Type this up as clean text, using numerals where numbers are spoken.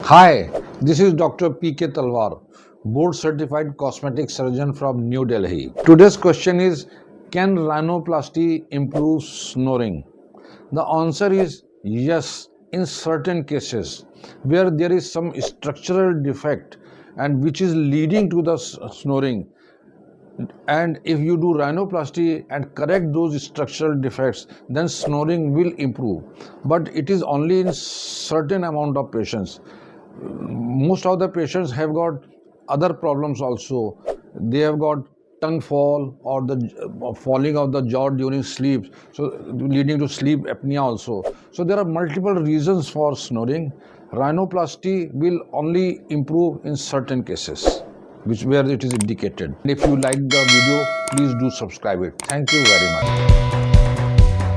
Hi, this is Dr. P.K. Talwar, board certified cosmetic surgeon from New Delhi. Today's question is, can rhinoplasty improve snoring? The answer is yes, in certain cases where there is some structural defect and which is leading to the snoring. And if you do rhinoplasty and correct those structural defects, then snoring will improve. But it is only in certain amount of patients. Most of the patients have got other problems also. They have got tongue fall or the falling of the jaw during sleep, so leading to sleep apnea also. So there are multiple reasons for snoring. Rhinoplasty will only improve in certain cases where it is indicated. If you like the video, please do subscribe it. Thank you very much.